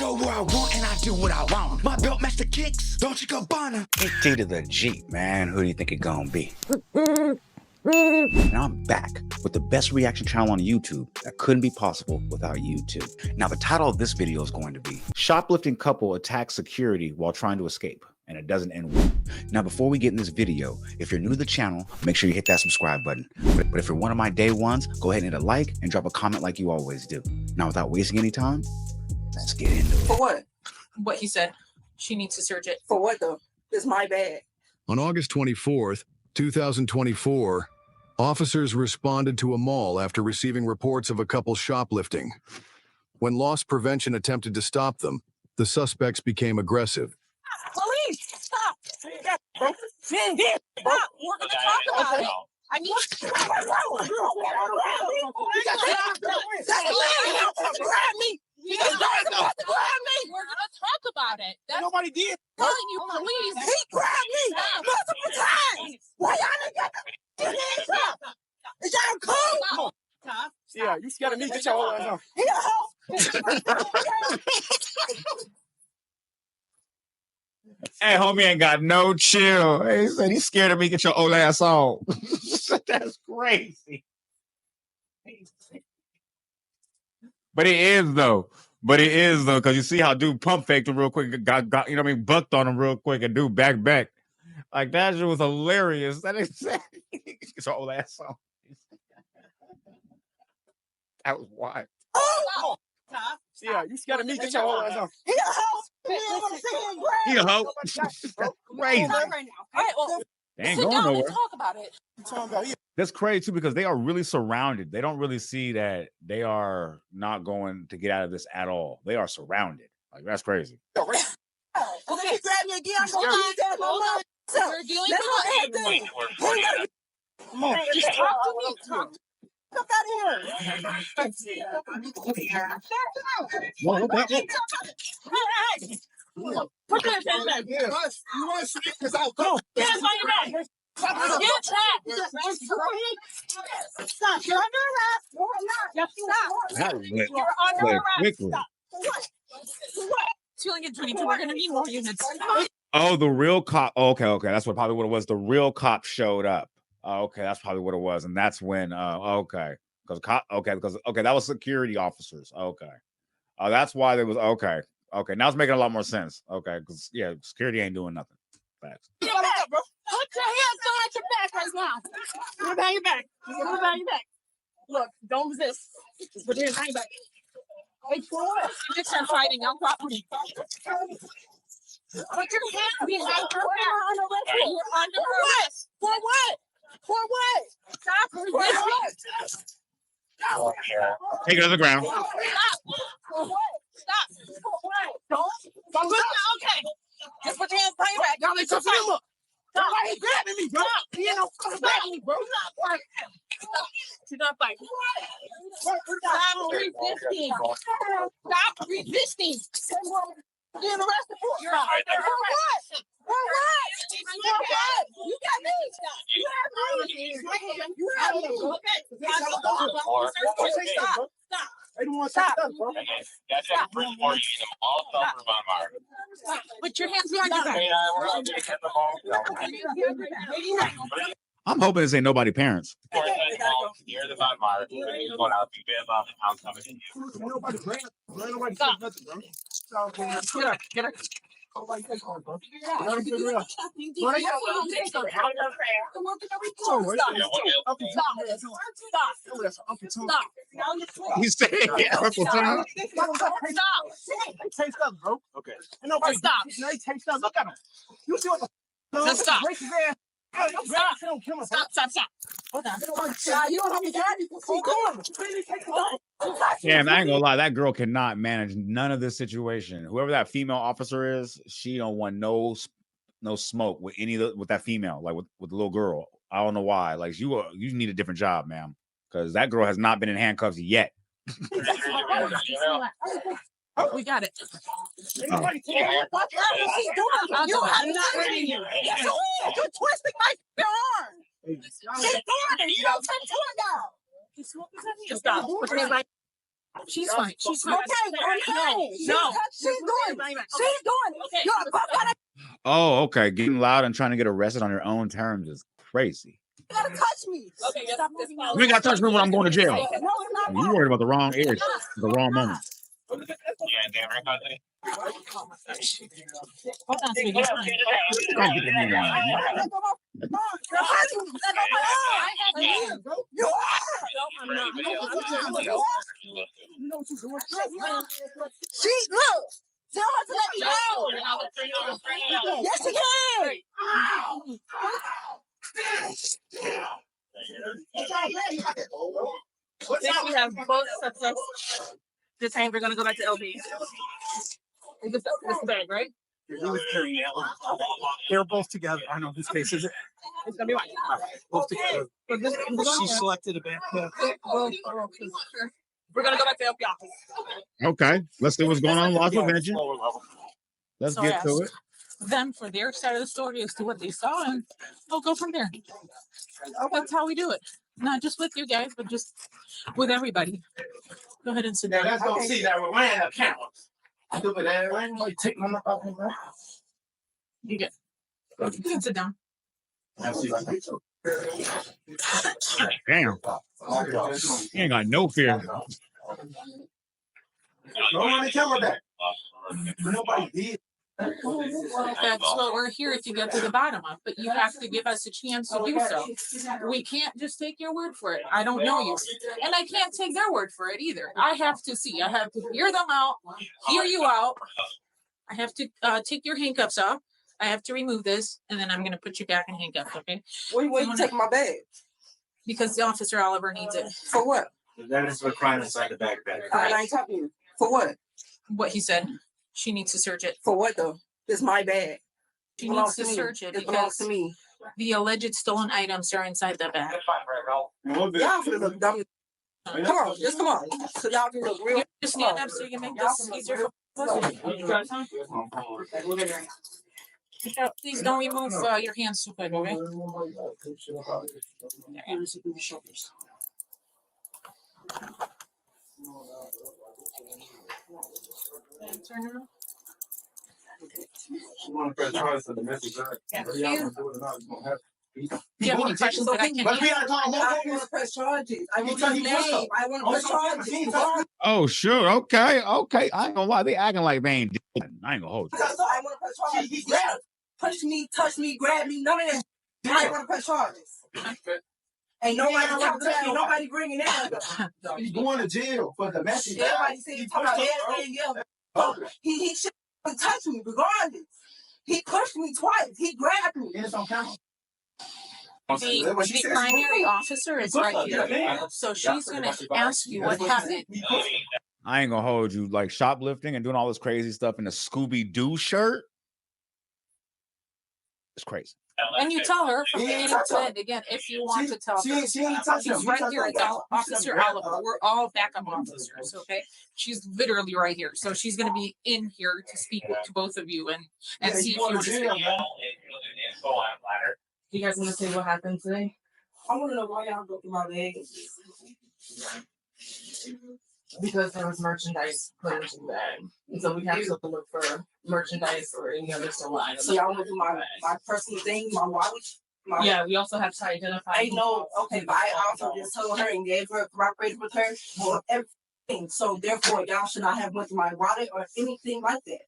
go where I want and I do what I want. My belt match the kicks, don't you go Bonner? T to the G, man. Who do you think it gonna be? And I'm back with the best reaction channel on YouTube that couldn't be possible without YouTube. Now, the title of this video is going to be Shoplifting Couple Attacks Security While Trying to Escape, and it doesn't end well. Now, before we get in this video, if you're new to the channel, make sure you hit that subscribe button. But if you're one of my day ones, go ahead and hit a like and drop a comment like you always do. Now, without wasting any time, let's get into it. For what? What he said. She needs to search it. For what though? It's my bad. On August 24th, 2024, officers responded to a mall after receiving reports of a couple shoplifting. When loss prevention attempted to stop them, the suspects became aggressive. Police! Stop! Stop! We're gonna talk about it. I need to grab me. We're gonna talk about it. That's nobody did. Telling you, police. He grabbed me multiple times. Why y'all didn't get the hands up? Is y'all cool? Yeah, you scared of me? Get your whole ass off. Hey, homie ain't got no chill. He said he's scared of me. Get your old ass on. That's crazy. But it is though. Because you see how dude pump faked him real quick, got you know what I mean, bucked on him real quick, and dude back. Like that shit was hilarious. That is get your old ass on. That was wild. Oh! Yeah, you scared of me? Get your whole ass off. He a hoe. He a hoe. That's crazy. All right, well, They ain't sit going down nowhere. and talk about it. That's crazy too, because they are really surrounded. They don't really see that they are not going to get out of this at all. They are surrounded. Like that's crazy. Okay, grab me again. I'm gonna use that for my myself. We're dealing with everything. Come on. Just talk to me. Talk. Come out here. Put your hands back. You want to see because I'll go. Hands on your back. Stop. You're under arrest. That went You're under arrest. quickly. Stop. What? 222. We're gonna need more units. Oh, the real cop. Okay. That's probably what it was. The real cop showed up. Okay, that's probably what it was, and that's when. Because that was security officers. Okay, that's why there was. Okay. Now it's making a lot more sense. Okay, because yeah, security ain't doing nothing. Facts. Put your hands behind your back right now. Put it behind your back. Put it behind your back. Look, don't resist. Just put it behind your back. Wait for it. Just start fighting on property. Put your hands behind your back. You're under arrest. For what? For what? Stop. For what? Take it to the ground. Stop. For what? Stop. For what? Don't. Okay. Just put your hands behind your back. Y'all ain't touching him up. Stop. Why he grabbing me, bro? He ain't no fucking grabbing me, bro. Do not fight. Stop resisting. Stop resisting. You're arrested for what? For what? You got me. You have me. Stop. They don't want to stop, bro. Stop. Put your hands behind your back. I'm hoping this ain't nobody parents. Get her. Stop. He said, yeah, Uncle Tom. Taste up, bro. Okay. And nobody Stop. Taste up. Look at him. You see what the Just stop. break his ass. Stop. Don't kill him. Stop. Hold on. You don't have to drive. You can see going. Damn, I ain't gonna lie. That girl cannot manage none of this situation. Whoever that female officer is, she don't want no smoke with with that female, like with the little girl. I don't know why. Like you need a different job, ma'am, because that girl has not been in handcuffs yet. We got it. What is he doing? You have not hurting you. You're twisting your arm. It's thorny. You don't touch it now. Just stop. Put your hands behind. She's fine. She's fine. Okay, No. she's doing it. She's doing it. You're a butt. Oh, okay. Getting loud and trying to get arrested on your own terms is crazy. You gotta touch me. Okay, stop this. You ain't got to touch me when I'm going to jail. No, it's not. You worried about the wrong age, the wrong moment. Hold on, sweetie. It's fine. Don't get me wrong. You are. She look. Tell her to let me go. Yes, she can. Now we have both suspects detained. We're gonna go back to LB. This is the bag, right? He was carrying that one. They're both together. I know this case is it. It's gonna be right. Both together. So this, She selected a backpack. we're gonna go back to LB office. Okay, let's see what's going on. Loss prevention. Let's So get to ask it. them for their side of the story as to what they saw, and we'll go from there. That's how we do it. Not just with you guys, but just with everybody. Go ahead and sit down. Let's go see that we're running a camera. Stupid ass. I ain't gonna take my fucking breath. You get. You can sit down. Damn. You ain't got no fear. Don't run the camera back. Nobody did. That's what we're here to get to the bottom of, but you have to give us a chance to do so. We can't just take your word for it. I don't know you, and I can't take their word for it either. I have to see. I have to hear them out, hear you out. I have to take your handcuffs off. I have to remove this, and then I'm going to put you back in handcuffs, okay? Where you taking my bag? Because the officer Oliver needs it. For what? That is what crime inside the backpack. I ain't talking to you. For what? What he said. She needs to search it. For what though? It's my bag. She needs to search it It belongs because to me. the alleged stolen items are inside the bag. Y'all finna look dumb. Come on, just come on. So y'all can look real. You just stand up so you can make this easier for us. Please don't remove your hands too quick, okay? Turn around. Do you have any questions that I can answer? I want to press charges. I want his name. I want to press charges. Oh, sure. Okay. Okay. I ain't gonna lie. They acting like they ain't did nothing. I ain't gonna hold you. I want to press charges. Yeah. Touch me, grab me, none of that. I want to press charges. Ain't nobody bringing that up. He's going to jail for the message. Everybody say he talking about everything else. He should touch me regardless. He pushed me twice. He grabbed me. It's on camera. The primary officer is right here. So she's going to ask you what happened. I ain't gonna hold you. Like shoplifting and doing all this crazy stuff in a Scooby-Doo shirt. It's crazy. And you tell her from beginning to end again if you want to tell her. She's right here. It's Officer Oliver. We're all backup officers, okay? She's literally right here. So she's going to be in here to speak to both of you and see if you're just. You guys want to say what happened today? I want to know why y'all go through my bag. Because there was merchandise put into the bag. And so we have to look for merchandise or any other stolen items. So y'all went through my personal thing, my wallet. Yeah, we also have to identify. I know, okay, but I also just told her and gave her, cooperated with her for everything. So therefore, y'all should not have went to my wallet or anything like that.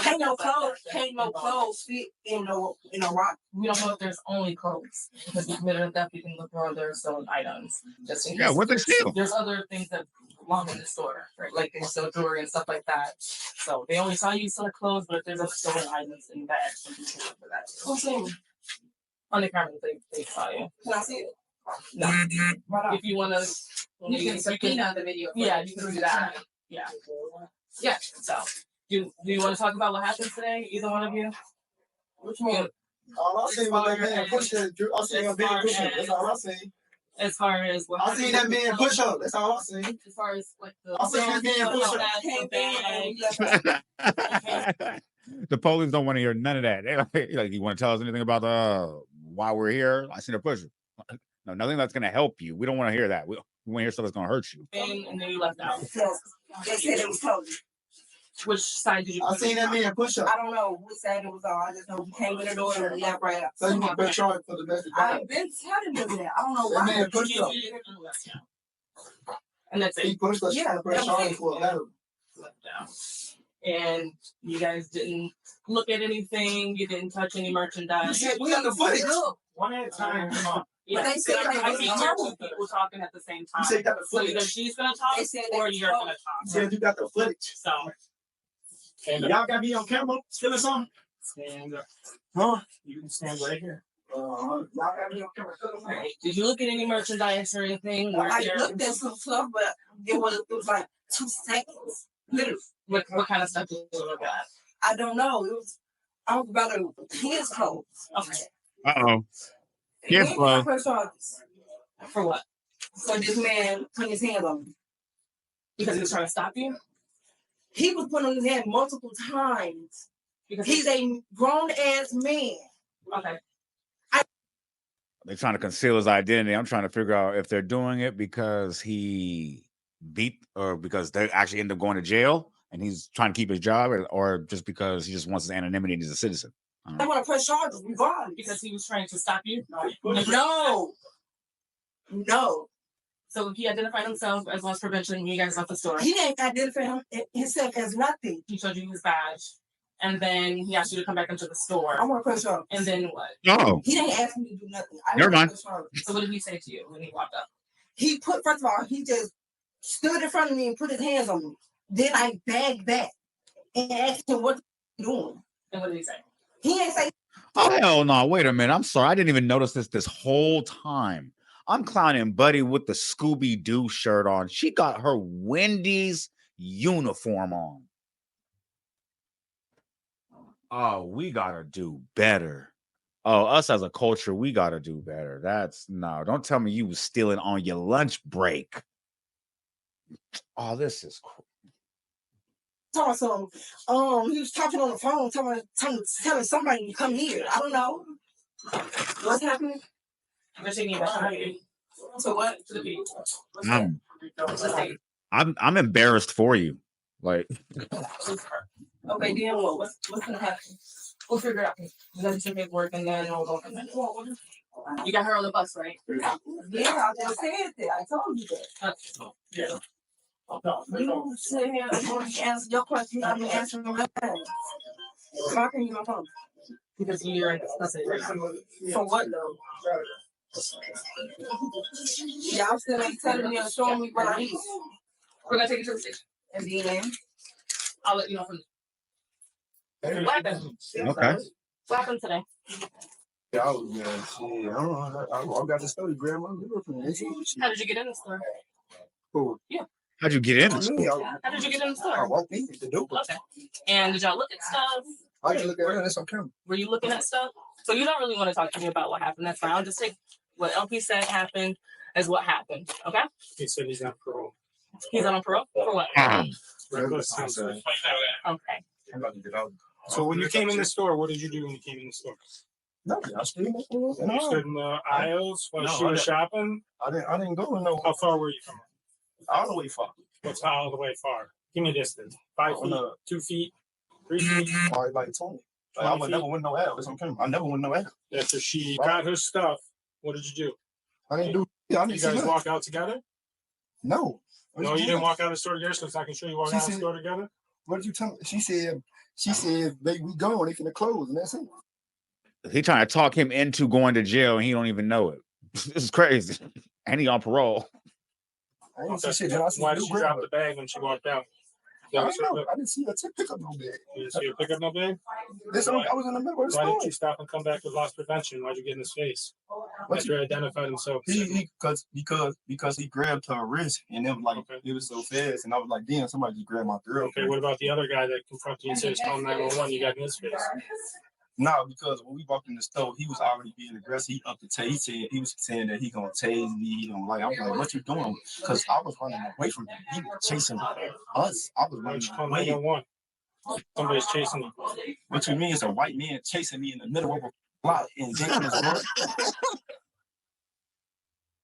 Can't no clothes fit in a rock. We don't know if there's only clothes because we committed a theft. We can look for other stolen items just in case. Yeah, what they steal? There's other things that belong in the store, right? Like they sell jewelry and stuff like that. So they only saw you sell clothes, but if there's other stolen items in the bag, so you can look for that. Who's saying? On the camera, they saw you. Can I see it? No. If you want to, You can subpoena the video. Yeah, you can do that. Yeah. Yeah. So, do you want to talk about what happened today? Either one of you? Which one? All I see was that man push that. I see that man push up. That's all I see. As far as what I see that man push up. That's all I see. as far as like the I see that man push up. The police don't want to hear none of that. They're like, you want to tell us anything about why we're here? I seen a pusher. No, nothing that's gonna help you. We don't want to hear that. We want to hear stuff that's gonna hurt you. And then you left out. Because they said it was closed. Which side did you? I seen that man push up. I don't know which side it was on. I just know we came in the door and left right out. So you want to press charge for the message. I've been telling them that. I don't know That why. man pushed up. And that's He it. pushed us. Yeah, Press that was charge it. for a letter. Left out. And you guys didn't look at anything. You didn't touch any merchandise. Shit, we on the footage. One at a time. Come on. Yeah, They said they I was see gonna two people talking at the same time. You said you got the So either footage. she's gonna talk They said they or was you're gonna You talk. said you got the footage. So And Y'all got me on camera. Still or something? stand up. Huh? You can stand right here. Y'all got me on camera. Still or something? did you look at any merchandise or anything? Were I there- looked at some stuff, but it was like 2 seconds. Literally. what kind of stuff did you look at? I don't know. I was about to kids clothes. Okay. Uh-oh. When Kids did I clothes. press charges? For what? So this man put his hand on me. Because he was trying to stop you? He was put on his hand multiple times. Because He's a grown ass man. okay. They're trying to conceal his identity. I'm trying to figure out if they're doing it because he beat or because they actually end up going to jail and he's trying to keep his job or just because he just wants his anonymity and he's a citizen. I don't I know. want to press charges regardless. Because he was trying to stop you? No. No. So he identified himself as loss prevention when you guys left the store. He didn't identify himself as nothing. He showed you his badge. And then he asked you to come back into the I store. want to press charges. And then what? Oh, He didn't ask me to do nothing. I Never wanna mind. press charges. So what did he say to you when he walked up? He put, first of all, he just stood in front of me and put his hands on me. Then I bagged back and asked him what he doing. And what did he say? He ain't say, oh hell no! Wait a minute. I'm sorry. I didn't even notice this whole time. I'm clowning Buddy with the Scooby-Doo shirt on. She got her Wendy's uniform on. Oh, we gotta do better. Oh, us as a culture, we gotta do better. That's no. Don't tell me you was stealing on your lunch break. Oh, this is cool. telling some, he was talking on the phone, telling somebody to come here. I don't know. What's happening? They're taking you back. So what? To the beach. I'm embarrassed for you. Like, Okay, then what? What's gonna happen? We'll figure it out. You guys should make work and then we'll go from there. You got her on the bus, right? Yeah, I just said that. I told you that. Yeah. You don't say I'm going to answer your question. I'm answering my phone. Why can't you my phone? Because you're discussing it. For what though? Y'all still ain't telling me or showing me what I need. We're gonna take you to the station. And then I'll let you know from there. What happened? okay. What happened today? Yeah, I was shit. I don't know. I got the story, Grandma. How did you get in the store? Cool. How'd you get in? this? How did you get in the I store? walked in the door. Okay. And did y'all look at stuff? I can look at her. That's on camera. Were you looking at stuff? So you don't really want to talk to me about what happened. That's fine. I'll just take what LP said happened as what happened. Okay? He said he's on parole. He's on parole for what? Reckless homicide. Okay. I'm about to get out. So when you came in the store, what did you do when you came in the store? No, I still You stood in the aisles while she was shopping. I didn't go in no. How far were you from her? All the way far. What's all the way far? Give me a distance. 5 feet, 2 feet, 3 feet. Probably like 20. Like, I would never win no L. It's on camera. I never win no L. After she got her stuff, what did you do? I didn't do. Yeah, I You didn't see guys nothing. walk out together? No. No, you didn't walk out of the store together, so I can show you walk She out of the said- store together? What did you tell me? She said, baby, we gone. They finna close, and that's it. He trying to talk him into going to jail and he don't even know it. This is crazy. And he on parole. I didn't Okay. see shit. Then I see Why you did she grab drop her. the bag when she walked out? I don't know. I didn't see her pick up no bag. You didn't see her pick up no bag? Listen, I was in the middle of the Why store. didn't you stop and come back with loss prevention? Why'd you get in his face? What After he identified himself. Because he grabbed her wrist and it was like Okay. it was so fast and I was like, damn, somebody just grabbed my girl. Okay, what about the other guy that confronted you and said, call 911, you got in his face? No, because when we walked in the store, he was already being aggressive. He upped the tase. He was saying that he gonna tase me. He gonna like. I was like, what you doing? Because I was running away from him. He was chasing us. I was Why running don't you call away. 911? Somebody's chasing you. What you mean? It's a white man chasing me in the middle of a block in dangerous road.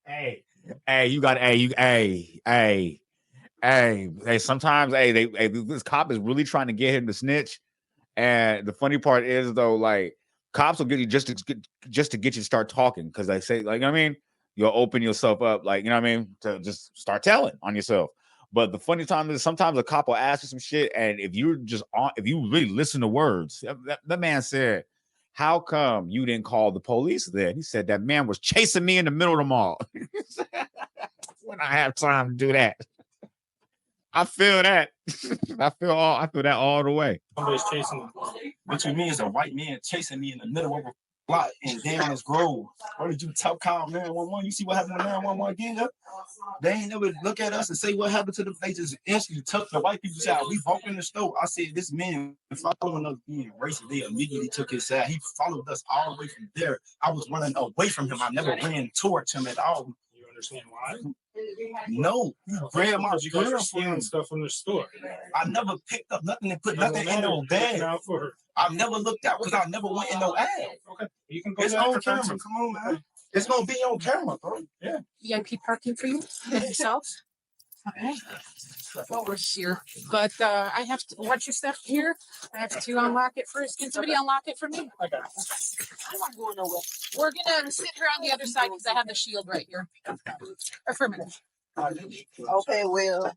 You got, sometimes, this cop is really trying to get him to snitch. And the funny part is, though, like, cops will get you just to get you to start talking, because they say, like, you know what I mean, you'll open yourself up, like, you know what I mean, to just start telling on yourself. But the funny time is sometimes a cop will ask you some shit, and if you really listen to words, that man said, "How come you didn't call the police then?" He said, "That man was chasing me in the middle of the mall." When I have time to do that. I feel that. I feel that all the way. Somebody's chasing me. What you mean is a white man chasing me in the middle of a block in Downers Grove. What did you tell Kyle 911? You see what happened to 911 again? They ain't never look at us and say what happened to them. They just instantly took the white people's side. We walked in the store. I said, this man following us being racist. They immediately took his side. He followed us all the way from there. I was running away from him. I never ran towards him at all. You understand why? No, you grabbed my You guys are stealing stuff from the store. I never picked up nothing and put nothing in no bag. I never looked out because I never went in no ad. Okay, you can go. It's on camera. Come on, man. It's gonna be on camera, bro. Yeah. VIP parking for you yourself. Okay. Over here. But I have to once you step here, I have to unlock it first. Can somebody unlock it for me? Okay. I'm not going nowhere. We're gonna sit here on the other side because I have the shield right here. Or for a minute. Okay, well,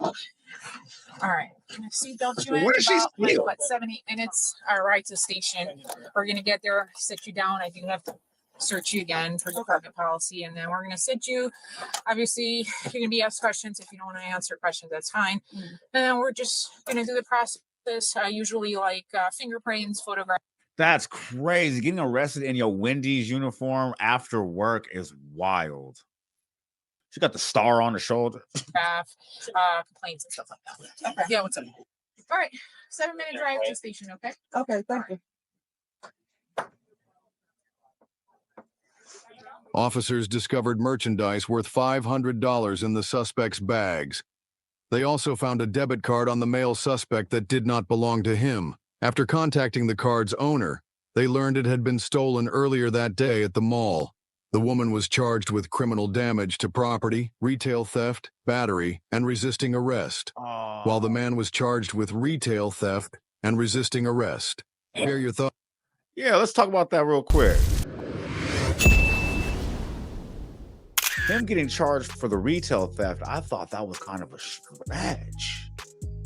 All right. Can I see? Don't you? What is she about, like, steal? what, 7-8 minutes? All right, to station. We're gonna get there, sit you down. I do have to search you again for department policy, and then we're gonna sit you. Obviously, you're gonna be asked questions. If you don't want to answer questions, that's fine. And then we're just gonna do the process. Usually like fingerprints, photograph. That's crazy. Getting arrested in your Wendy's uniform after work is wild. She got the star on the shoulder. Complaints and stuff like that. Okay. Yeah, what's up? All right, 7-minute drive to the station. Okay. okay, thank you. Officers discovered merchandise worth $500 in the suspect's bags. They also found a debit card on the male suspect that did not belong to him. After contacting the card's owner, they learned it had been stolen earlier that day at the mall. The woman was charged with criminal damage to property, retail theft, battery, and resisting arrest, while the man was charged with retail theft and resisting arrest. Share your thoughts. Yeah, let's talk about that real quick. Him getting charged for the retail theft, I thought that was kind of a stretch.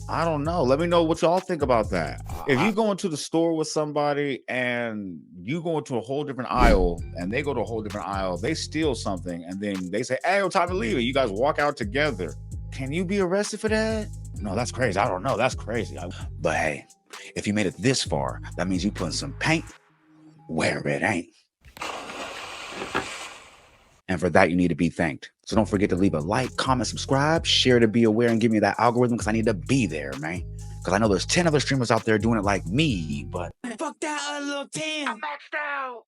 I don't know. Let me know what y'all think about that. If you go into the store with somebody and you go into a whole different aisle and they go to a whole different aisle, they steal something and then they say, "Hey, it's time to leave it." You guys walk out together. Can you be arrested for that? No, that's crazy. I don't know. That's crazy. But hey, if you made it this far, that means you putting some paint where it ain't. And for that, you need to be thanked. So don't forget to leave a like, comment, subscribe, share to be aware, and give me that algorithm because I need to be there, man. Because I know there's 10 other streamers out there doing it like me, but fuck that other little 10. I'm maxed out.